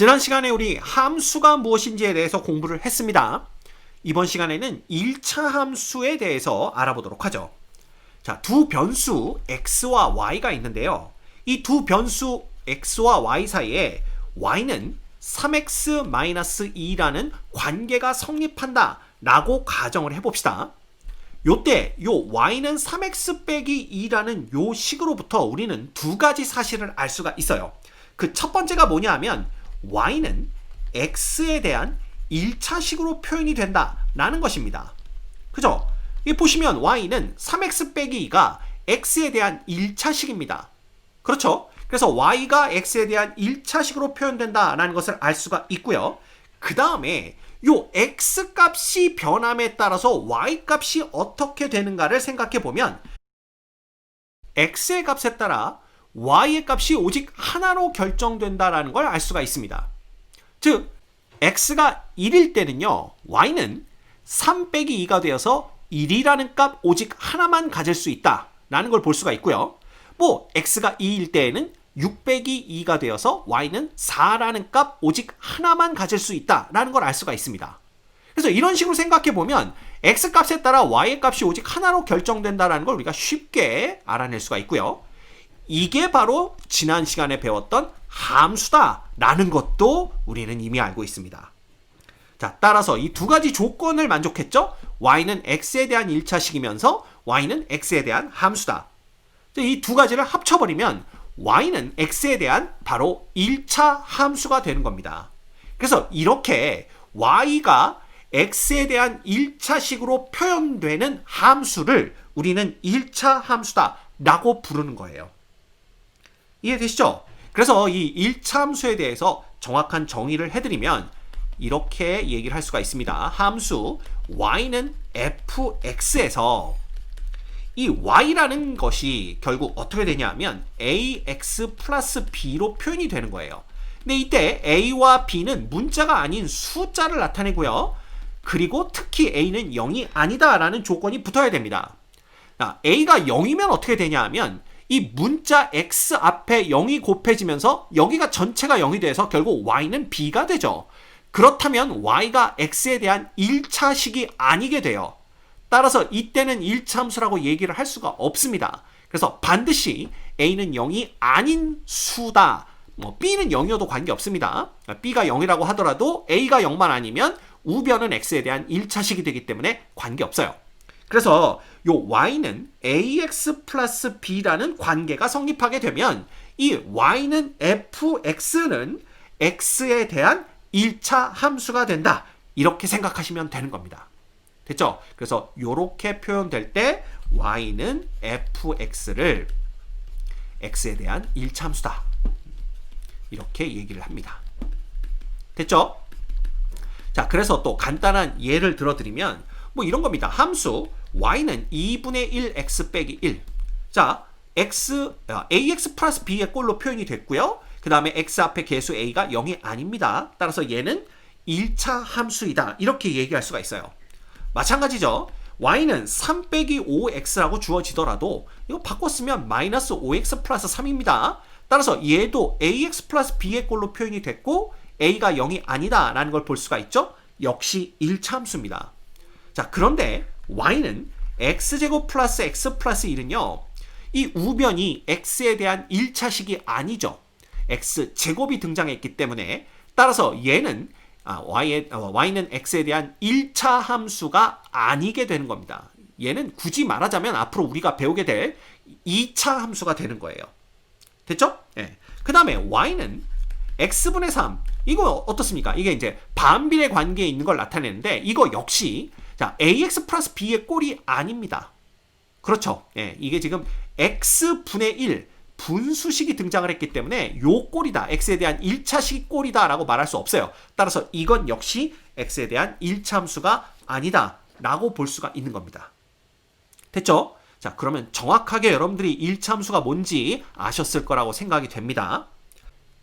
지난 시간에 우리 함수가 무엇인지에 대해서 공부를 했습니다. 이번 시간에는 1차 함수에 대해서 알아보도록 하죠. 자, 두 변수 x와 y가 있는데요. 이 두 변수 x와 y 사이에 y는 3x-2라는 관계가 성립한다 라고 가정을 해봅시다. 요때 요 y는 3x 빼기 2라는 요 식으로부터 우리는 두 가지 사실을 알 수가 있어요. 그 첫 번째가 뭐냐 하면 y는 x에 대한 1차식으로 표현이 된다라는 것입니다. 그죠? 이 보시면 y는 3x 빼기 2가 x에 대한 1차식입니다. 그렇죠? 그래서 y가 x에 대한 1차식으로 표현된다라는 것을 알 수가 있고요. 그 다음에 요 x 값이 변함에 따라서 y 값이 어떻게 되는가를 생각해 보면 x의 값에 따라 y의 값이 오직 하나로 결정된다라는 걸 알 수가 있습니다. 즉 x가 1일 때는요 y는 3 빼기 2가 되어서 1이라는 값 오직 하나만 가질 수 있다라는 걸 볼 수가 있고요. 뭐 x가 2일 때에는 6 빼기 2가 되어서 y는 4라는 값 오직 하나만 가질 수 있다라는 걸 알 수가 있습니다. 그래서 이런 식으로 생각해 보면 x 값에 따라 y의 값이 오직 하나로 결정된다라는 걸 우리가 쉽게 알아낼 수가 있고요. 이게 바로 지난 시간에 배웠던 함수다라는 것도 우리는 이미 알고 있습니다. 자, 따라서 이 두 가지 조건을 만족했죠? y는 x에 대한 1차식이면서 y는 x에 대한 함수다. 이 두 가지를 합쳐버리면 y는 x에 대한 바로 1차 함수가 되는 겁니다. 그래서 이렇게 y가 x에 대한 1차식으로 표현되는 함수를 우리는 1차 함수다 라고 부르는 거예요. 이해되시죠? 그래서 이 1차 함수에 대해서 정확한 정의를 해드리면 이렇게 얘기를 할 수가 있습니다. 함수 y는 fx에서 이 y라는 것이 결국 어떻게 되냐 하면 ax 플러스 b로 표현이 되는 거예요. 근데 이때 a와 b는 문자가 아닌 숫자를 나타내고요. 그리고 특히 a는 0이 아니다 라는 조건이 붙어야 됩니다. 자, a가 0이면 어떻게 되냐 하면 이 문자 x 앞에 0이 곱해지면서 여기가 전체가 0이 돼서 결국 y는 b가 되죠. 그렇다면 y가 x에 대한 1차식이 아니게 돼요. 따라서 이때는 1차 함수라고 얘기를 할 수가 없습니다. 그래서 반드시 a는 0이 아닌 수다. b는 0이어도 관계없습니다. b가 0이라고 하더라도 a가 0만 아니면 우변은 x에 대한 1차식이 되기 때문에 관계없어요. 그래서 요 y는 ax 플러스 b라는 관계가 성립하게 되면 이 y는 fx는 x에 대한 1차 함수가 된다. 이렇게 생각하시면 되는 겁니다. 됐죠? 그래서 이렇게 표현될 때 y는 fx를 x에 대한 1차 함수다. 이렇게 얘기를 합니다. 됐죠? 자, 그래서 또 간단한 예를 들어드리면 뭐 이런 겁니다. 함수 y는 2분의 1 x 빼기 1. 자, ax 플러스 b의 꼴로 표현이 됐고요. 그 다음에 x 앞에 개수 a가 0이 아닙니다. 따라서 얘는 1차 함수이다. 이렇게 얘기할 수가 있어요. 마찬가지죠. y는 3 빼기 5x라고 주어지더라도 이거 바꿨으면 마이너스 5x 플러스 3입니다. 따라서 얘도 ax 플러스 b의 꼴로 표현이 됐고 a가 0이 아니다 라는 걸 볼 수가 있죠. 역시 1차 함수입니다. 자, 그런데 y는 x제곱 플러스 x 플러스 1은요. 이 우변이 x에 대한 1차식이 아니죠. x제곱이 등장했기 때문에 따라서 얘는 y는 x에 대한 1차 함수가 아니게 되는 겁니다. 얘는 굳이 말하자면 앞으로 우리가 배우게 될 2차 함수가 되는 거예요. 됐죠? 예. 그 다음에 y는 x분의 3. 이거 어떻습니까? 이게 이제 반비례 관계에 있는 걸 나타내는데 이거 역시 자, ax 플러스 b의 꼴이 아닙니다. 그렇죠? 예. 이게 지금 x분의 1 분수식이 등장을 했기 때문에 요 꼴이다. x에 대한 1차식 꼴이다 라고 말할 수 없어요. 따라서 이건 역시 x에 대한 1차 함수가 아니다 라고 볼 수가 있는 겁니다. 됐죠? 자, 그러면 정확하게 여러분들이 1차 함수가 뭔지 아셨을 거라고 생각이 됩니다.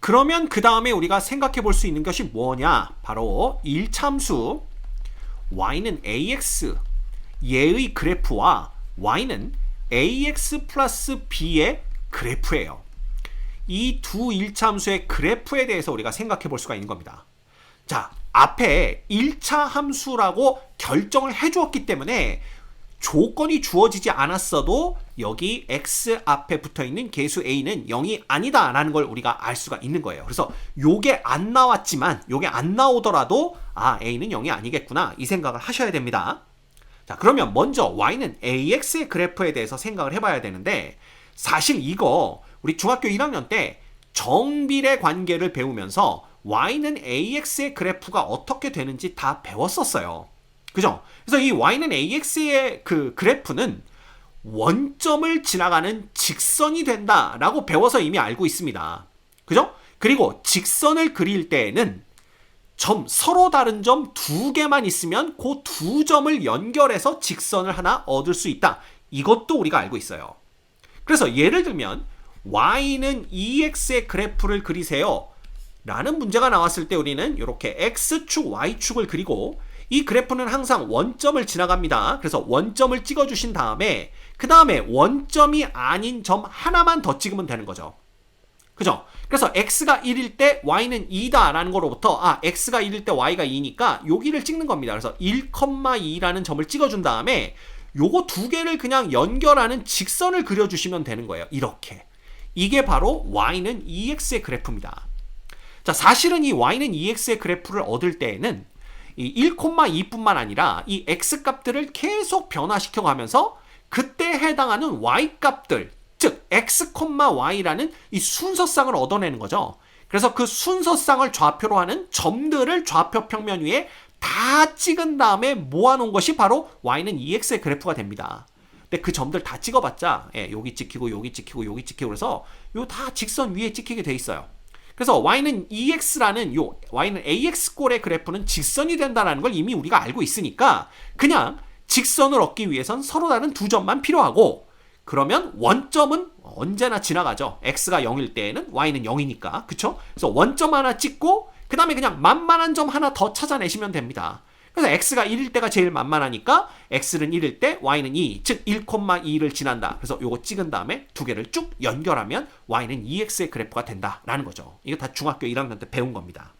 그러면 그 다음에 우리가 생각해 볼 수 있는 것이 뭐냐? 바로 1차 함수 y는 ax 얘의 그래프와 y는 ax 플러스 b의 그래프예요. 이 두 1차 함수의 그래프에 대해서 우리가 생각해 볼 수가 있는 겁니다. 자, 앞에 1차 함수라고 결정을 해 주었기 때문에 조건이 주어지지 않았어도 여기 x 앞에 붙어있는 계수 a는 0이 아니다 라는 걸 우리가 알 수가 있는 거예요. 그래서 요게 안 나왔지만 요게 안 나오더라도 a는 0이 아니겠구나 이 생각을 하셔야 됩니다. 자, 그러면 먼저 y는 ax의 그래프에 대해서 생각을 해봐야 되는데, 사실 이거 우리 중학교 1학년 때 정비례 관계를 배우면서 y는 ax의 그래프가 어떻게 되는지 다 배웠었어요. 그죠? 그래서 이 y는 ax의 그 그래프는 원점을 지나가는 직선이 된다라고 배워서 이미 알고 있습니다. 그죠? 그리고 직선을 그릴 때에는 서로 다른 점 두 개만 있으면 그 두 점을 연결해서 직선을 하나 얻을 수 있다. 이것도 우리가 알고 있어요. 그래서 예를 들면 y는 2x의 그래프를 그리세요 라는 문제가 나왔을 때 우리는 이렇게 x축, y축을 그리고 이 그래프는 항상 원점을 지나갑니다. 그래서 원점을 찍어주신 다음에 그 다음에 원점이 아닌 점 하나만 더 찍으면 되는 거죠. 그죠? 그래서 x가 1일 때 y는 2다 라는 거로부터 x가 1일 때 y가 2니까 여기를 찍는 겁니다. 그래서 1,2라는 점을 찍어준 다음에 요거 두 개를 그냥 연결하는 직선을 그려주시면 되는 거예요. 이렇게. 이게 바로 y는 2x의 그래프입니다. 자, 사실은 이 y는 2x의 그래프를 얻을 때에는 이 1,2뿐만 아니라 이 x값들을 계속 변화시켜 가면서 그때 해당하는 y값들, 즉 x, y라는 이 순서쌍을 얻어내는 거죠. 그래서 그 순서쌍을 좌표로 하는 점들을 좌표 평면 위에 다 찍은 다음에 모아놓은 것이 바로 y는 2x의 그래프가 됩니다. 근데 그 점들 다 찍어봤자 여기 찍히고 여기 찍히고 여기 찍히고 그래서 요 다 직선 위에 찍히게 돼 있어요. 그래서 y는 2x라는 y는 ax꼴의 그래프는 직선이 된다는 걸 이미 우리가 알고 있으니까 그냥 직선을 얻기 위해선 서로 다른 두 점만 필요하고, 그러면 원점은 언제나 지나가죠. x가 0일 때에는 y는 0이니까. 그쵸? 그래서 원점 하나 찍고 그 다음에 그냥 만만한 점 하나 더 찾아내시면 됩니다. 그래서 x가 1일 때가 제일 만만하니까 x는 1일 때 y는 2, 즉 1,2를 지난다. 그래서 요거 찍은 다음에 두 개를 쭉 연결하면 y는 2x의 그래프가 된다라는 거죠. 이거 다 중학교 1학년 때 배운 겁니다.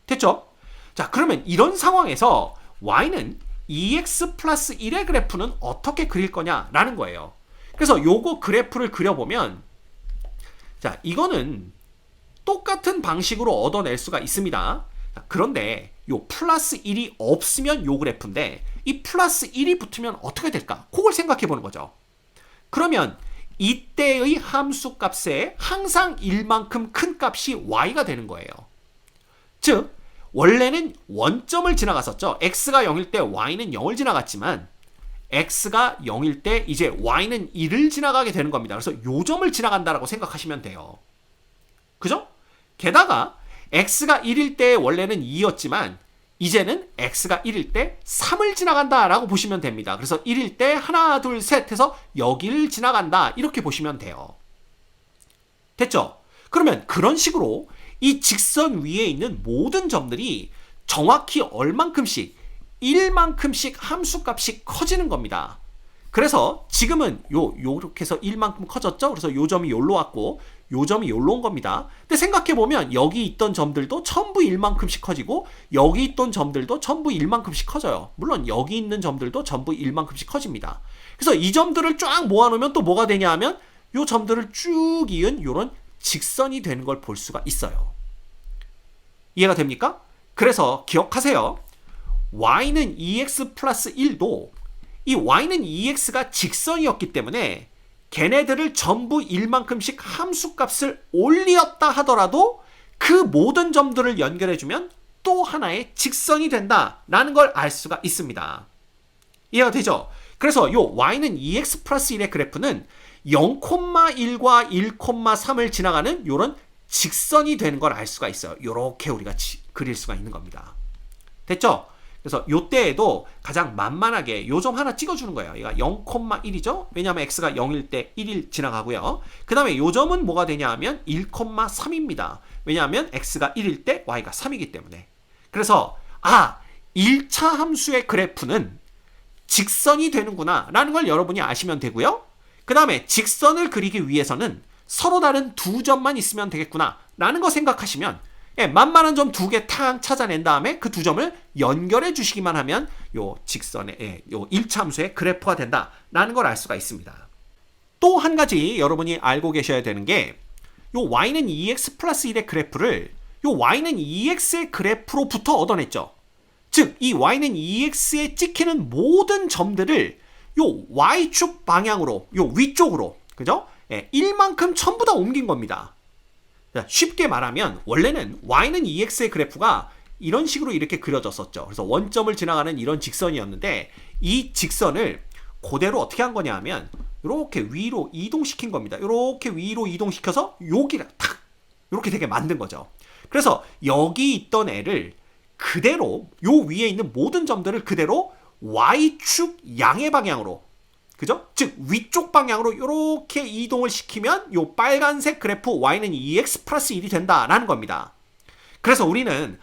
됐죠? 자, 그러면 이런 상황에서 y는 2x 플러스 1의 그래프는 어떻게 그릴 거냐라는 거예요. 그래서 요거 그래프를 그려보면, 자, 이거는 똑같은 방식으로 얻어낼 수가 있습니다. 자, 그런데 요 플러스 1이 없으면 요 그래프인데 이 플러스 1이 붙으면 어떻게 될까? 그걸 생각해 보는 거죠. 그러면 이때의 함수 값에 항상 1만큼 큰 값이 y가 되는 거예요. 즉 원래는 원점을 지나갔었죠. x가 0일 때 y는 0을 지나갔지만 x가 0일 때 이제 y는 1을 지나가게 되는 겁니다. 그래서 요 점을 지나간다라고 생각하시면 돼요. 그죠? 게다가 x가 1일 때 원래는 2였지만 이제는 x가 1일 때 3을 지나간다라고 보시면 됩니다. 그래서 1일 때 하나, 둘, 셋 해서 여기를 지나간다 이렇게 보시면 돼요. 됐죠? 그러면 그런 식으로 이 직선 위에 있는 모든 점들이 정확히 얼만큼씩 1만큼씩 함수값이 커지는 겁니다. 그래서 지금은 요렇게 해서 1만큼 커졌죠? 그래서 요 점이 요로 왔고 요 점이 요로 온 겁니다. 근데 생각해보면 여기 있던 점들도 전부 1만큼씩 커지고 여기 있던 점들도 전부 1만큼씩 커져요. 물론 여기 있는 점들도 전부 1만큼씩 커집니다. 그래서 이 점들을 쫙 모아놓으면 또 뭐가 되냐 하면 요 점들을 쭉 이은 요런 직선이 되는 걸 볼 수가 있어요. 이해가 됩니까? 그래서 기억하세요. y는 2x 플러스 1도 이 y는 2x가 직선이었기 때문에 걔네들을 전부 1만큼씩 함수값을 올리었다 하더라도 그 모든 점들을 연결해주면 또 하나의 직선이 된다라는 걸 알 수가 있습니다. 이해가 되죠? 그래서 요 y는 2x 플러스 1의 그래프는 0,1과 1,3을 지나가는 요런 직선이 되는 걸 알 수가 있어요. 요렇게 우리가 그릴 수가 있는 겁니다. 됐죠? 그래서 요때에도 가장 만만하게 요 점 하나 찍어주는 거예요. 얘가 0,1이죠? 왜냐하면 x가 0일 때 1일 지나가고요. 그 다음에 요 점은 뭐가 되냐 하면 1,3입니다. 왜냐하면 x가 1일 때 y가 3이기 때문에. 그래서 1차 함수의 그래프는 직선이 되는구나 라는 걸 여러분이 아시면 되고요. 그 다음에 직선을 그리기 위해서는 서로 다른 두 점만 있으면 되겠구나 라는 거 생각하시면 만만한 점 두 개 탕 찾아낸 다음에 그 두 점을 연결해 주시기만 하면 요 직선의 요 1차함수의 그래프가 된다라는 걸 알 수가 있습니다. 또 한 가지 여러분이 알고 계셔야 되는 게 요 y는 2x 플러스 1의 그래프를 요 y는 2x의 그래프로부터 얻어냈죠. 즉 이 y는 2x에 찍히는 모든 점들을 요 y축 방향으로 요 위쪽으로 그죠? 1만큼 전부 다 옮긴 겁니다. 쉽게 말하면 원래는 y는 2x의 그래프가 이런 식으로 이렇게 그려졌었죠. 그래서 원점을 지나가는 이런 직선이었는데 이 직선을 그대로 어떻게 한 거냐 하면 이렇게 위로 이동시킨 겁니다. 이렇게 위로 이동시켜서 여기를 탁 이렇게 되게 만든 거죠. 그래서 여기 있던 애를 그대로 요 위에 있는 모든 점들을 그대로 y축 양의 방향으로 그죠? 즉 위쪽 방향으로 이렇게 이동을 시키면 요 빨간색 그래프 y는 2x 플러스 1이 된다라는 겁니다. 그래서 우리는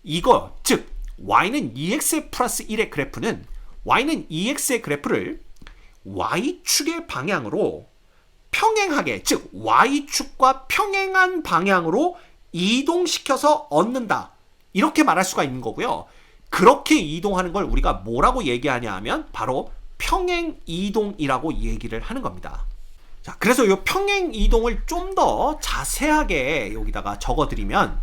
이거 즉 y는 2x 플러스 1의 그래프는 y는 2x의 그래프를 y축의 방향으로 평행하게 즉 y축과 평행한 방향으로 이동시켜서 얻는다. 이렇게 말할 수가 있는 거고요. 그렇게 이동하는 걸 우리가 뭐라고 얘기하냐 하면 바로 평행 이동이라고 얘기를 하는 겁니다. 자, 그래서 이 평행 이동을 좀 더 자세하게 여기다가 적어드리면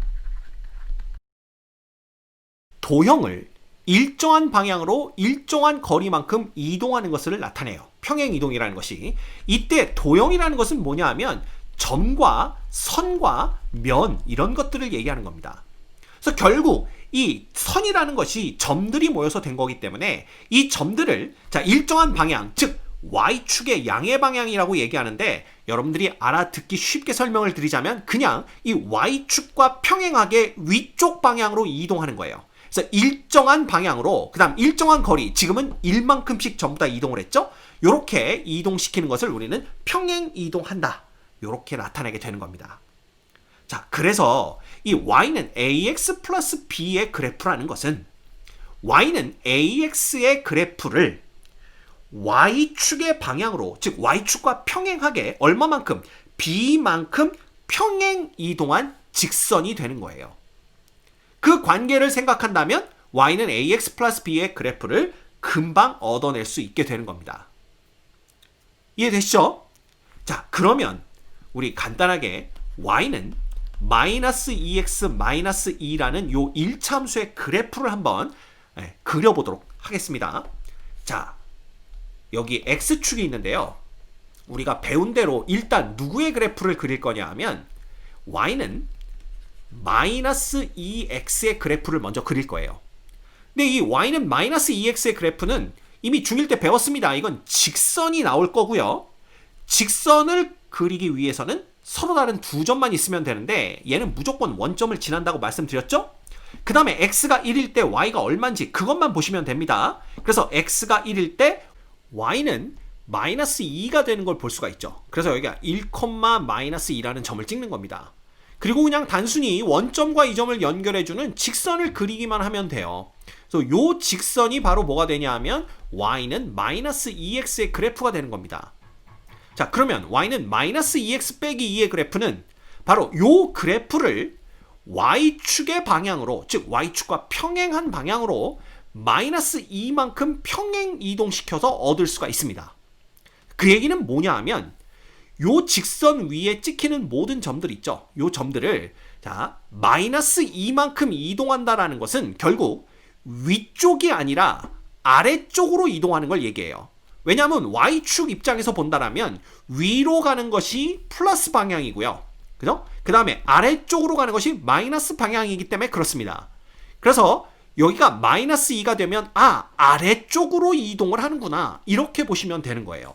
도형을 일정한 방향으로 일정한 거리만큼 이동하는 것을 나타내요. 평행 이동이라는 것이. 이때 도형이라는 것은 뭐냐 하면 점과 선과 면 이런 것들을 얘기하는 겁니다. 그래서 결국 이 선이라는 것이 점들이 모여서 된 거기 때문에 이 점들을 일정한 방향, 즉 y축의 양의 방향이라고 얘기하는데 여러분들이 알아듣기 쉽게 설명을 드리자면 그냥 이 y축과 평행하게 위쪽 방향으로 이동하는 거예요. 그래서 일정한 방향으로 그 다음 일정한 거리, 지금은 1만큼씩 전부 다 이동을 했죠. 이렇게 이동시키는 것을 우리는 평행 이동한다. 이렇게 나타내게 되는 겁니다. 자, 그래서 이 y는 ax 플러스 b의 그래프라는 것은 y는 ax의 그래프를 y축의 방향으로 즉 y축과 평행하게 얼마만큼? b만큼 평행 이동한 직선이 되는 거예요. 그 관계를 생각한다면 y는 ax 플러스 b의 그래프를 금방 얻어낼 수 있게 되는 겁니다. 이해되시죠? 자, 그러면 우리 간단하게 y는 마이너스 2x 마이너스 2라는 요 1차함수의 그래프를 한번 그려보도록 하겠습니다. 자, 여기 x축이 있는데요. 우리가 배운 대로 일단 누구의 그래프를 그릴 거냐 하면 y는 마이너스 2x의 그래프를 먼저 그릴 거예요. 근데 이 y는 마이너스 2x의 그래프는 이미 중1 때 배웠습니다. 이건 직선이 나올 거고요. 직선을 그리기 위해서는 서로 다른 두 점만 있으면 되는데 얘는 무조건 원점을 지난다고 말씀드렸죠? 그 다음에 x가 1일 때 y가 얼마인지 그것만 보시면 됩니다. 그래서 x가 1일 때 y는 마이너스 2가 되는 걸 볼 수가 있죠. 그래서 여기가 1, 마이너스 2라는 점을 찍는 겁니다. 그리고 그냥 단순히 원점과 이 점을 연결해주는 직선을 그리기만 하면 돼요. 그래서 요 직선이 바로 뭐가 되냐 하면 y는 마이너스 2x의 그래프가 되는 겁니다. 자, 그러면 y는 마이너스 2x 빼기 2의 그래프는 바로 요 그래프를 y축의 방향으로 즉 y축과 평행한 방향으로 마이너스 2만큼 평행 이동시켜서 얻을 수가 있습니다. 그 얘기는 뭐냐 하면 요 직선 위에 찍히는 모든 점들 있죠. 요 점들을 마이너스 2만큼 이동한다라는 것은 결국 위쪽이 아니라 아래쪽으로 이동하는 걸 얘기해요. 왜냐하면 y축 입장에서 본다라면 위로 가는 것이 플러스 방향이고요. 그죠? 그 다음에 아래쪽으로 가는 것이 마이너스 방향이기 때문에 그렇습니다. 그래서 여기가 마이너스 2가 되면 아래쪽으로 이동을 하는구나 이렇게 보시면 되는 거예요.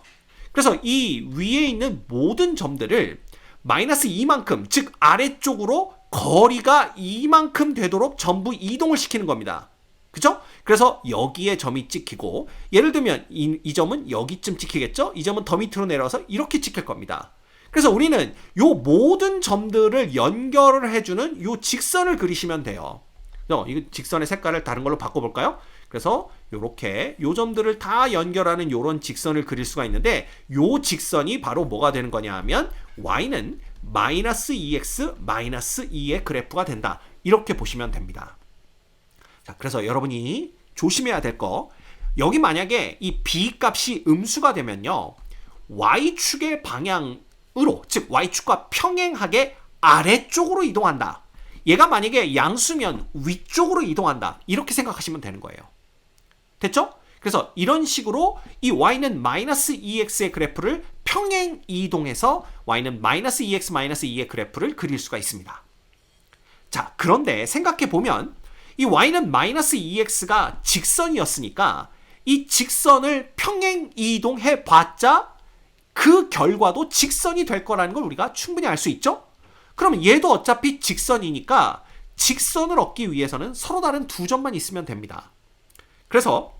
그래서 이 위에 있는 모든 점들을 마이너스 2만큼 즉 아래쪽으로 거리가 2만큼 되도록 전부 이동을 시키는 겁니다. 그죠? 그래서 여기에 점이 찍히고 예를 들면 이 점은 여기쯤 찍히겠죠? 이 점은 더 밑으로 내려와서 이렇게 찍힐 겁니다. 그래서 우리는 요 모든 점들을 연결을 해주는 요 직선을 그리시면 돼요. 이거 직선의 색깔을 다른 걸로 바꿔볼까요? 그래서 이렇게 요 점들을 다 연결하는 요런 직선을 그릴 수가 있는데 요 직선이 바로 뭐가 되는 거냐 하면 y는 마이너스 2x 마이너스 2의 그래프가 된다. 이렇게 보시면 됩니다. 자, 그래서 여러분이 조심해야 될 거, 여기 만약에 이 b 값이 음수가 되면요, y축의 방향으로, 즉 y축과 평행하게 아래쪽으로 이동한다. 얘가 만약에 양수면 위쪽으로 이동한다. 이렇게 생각하시면 되는 거예요. 됐죠? 그래서 이런 식으로 이 y는 마이너스 2x의 그래프를 평행 이동해서 y는 마이너스 2x 마이너스 2의 그래프를 그릴 수가 있습니다. 자, 그런데 생각해 보면 이 y는 마이너스 2x가 직선이었으니까 이 직선을 평행 이동해 봤자 그 결과도 직선이 될 거라는 걸 우리가 충분히 알 수 있죠? 그러면 얘도 어차피 직선이니까 직선을 얻기 위해서는 서로 다른 두 점만 있으면 됩니다. 그래서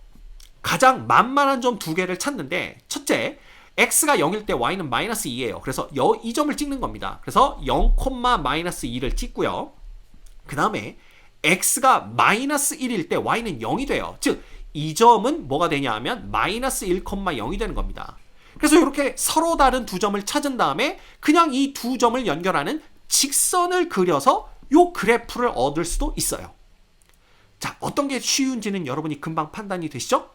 가장 만만한 점 두 개를 찾는데, 첫째, x가 0일 때 y는 마이너스 2예요. 그래서 이 점을 찍는 겁니다. 그래서 0, 마이너스 2를 찍고요. 그 다음에 x가 마이너스 1일 때 y는 0이 돼요. 즉, 이 점은 뭐가 되냐 하면 마이너스 1, 0이 되는 겁니다. 그래서 이렇게 서로 다른 두 점을 찾은 다음에 그냥 이 두 점을 연결하는 직선을 그려서 요 그래프를 얻을 수도 있어요. 자, 어떤 게 쉬운지는 여러분이 금방 판단이 되시죠?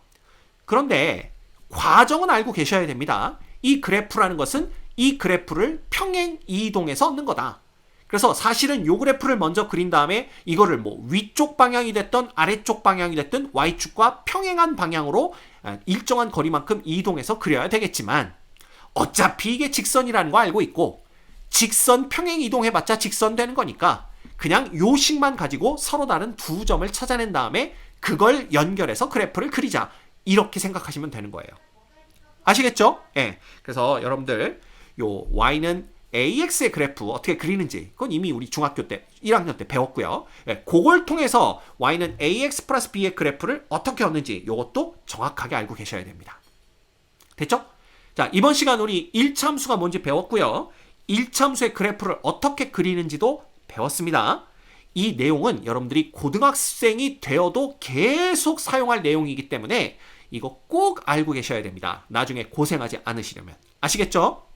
그런데 과정은 알고 계셔야 됩니다. 이 그래프라는 것은 이 그래프를 평행 이동해서 얻는 거다. 그래서 사실은 요 그래프를 먼저 그린 다음에 이거를 뭐 위쪽 방향이 됐든 아래쪽 방향이 됐든 y축과 평행한 방향으로 일정한 거리만큼 이동해서 그려야 되겠지만 어차피 이게 직선이라는 거 알고 있고 직선 평행 이동해봤자 직선 되는 거니까 그냥 요식만 가지고 서로 다른 두 점을 찾아낸 다음에 그걸 연결해서 그래프를 그리자. 이렇게 생각하시면 되는 거예요. 아시겠죠? 예. 그래서 여러분들 요 y는 AX의 그래프 어떻게 그리는지 그건 이미 우리 중학교 때 1학년 때 배웠고요. 예, 그걸 통해서 y는 AX 플러스 B의 그래프를 어떻게 얻는지 이것도 정확하게 알고 계셔야 됩니다. 됐죠? 자, 이번 시간 우리 1차함수가 뭔지 배웠고요. 1차함수의 그래프를 어떻게 그리는지도 배웠습니다. 이 내용은 여러분들이 고등학생이 되어도 계속 사용할 내용이기 때문에 이거 꼭 알고 계셔야 됩니다. 나중에 고생하지 않으시려면. 아시겠죠?